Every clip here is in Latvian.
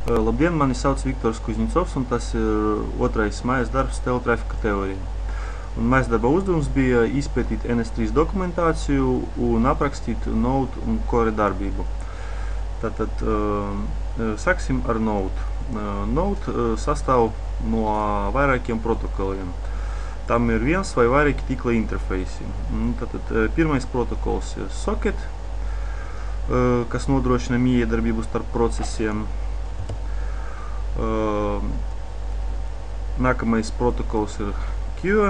Labdien, mani sauc Viktors Kuzņicovs, un tas ir otrais mājas darbs teletrafika teorija. Un mājas darba uzdevums bija izpētīt NS3 dokumentāciju un aprakstīt Node un Core darbību. Tātad sāksim ar Node. Node sastāv no vairākiem protokoliem. Tam ir viens vai vairāki tīkla interfeisi. Tātad pirmais protokols ir Socket, kas nodrošina miedarbību starp procesiem. Nākamais protokols ir Queue.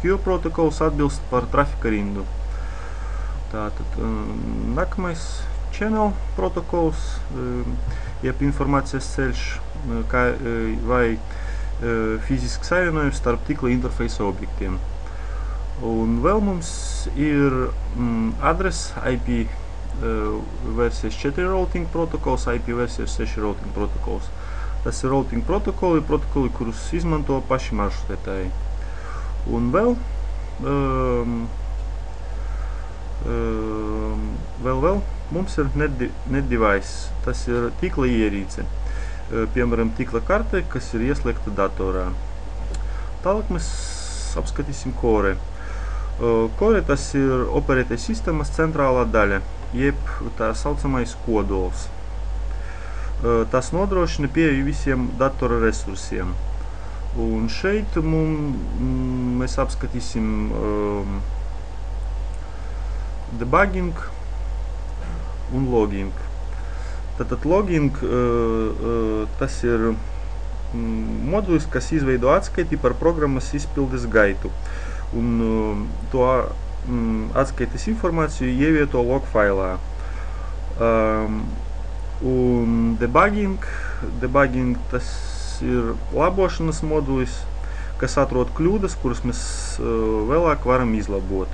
Queue protokols atbilst par trafika rindu. Tātad nākamais Channel protokols, jeb informācijas ceļš vai fizisks savienojums starp tīkla interfeisa objektiem. Un vēl mums ir adres IP versijas 4 routing protokols, IP versijas 6 routing protokols. Tas ir routing protokoli, kurus izmanto paši maršrutētāji. Un vēl mums ir net device, tas ir tīkla ierīce. Piemēram, tīkla karte, kas ir ieslēgta datorā. Tālāk mēs apskatīsim Core. Core tas ir operētāja sistēmas centrālā daļa, jeb tā saucamais kodols. Tas nodrošina pieeju visiem datora resursiem. Un šeit mēs apskatīsim debugging un logging. Tātad logging tas ir modulis, kas izveido atskaiti par programmas izpildes gaitu. Un to atskaites informāciju ievieto log failā. Un debugging tas ir labošanas modulis, kas atrod kļūdas, kuras mēs vēlāk varam izlabot.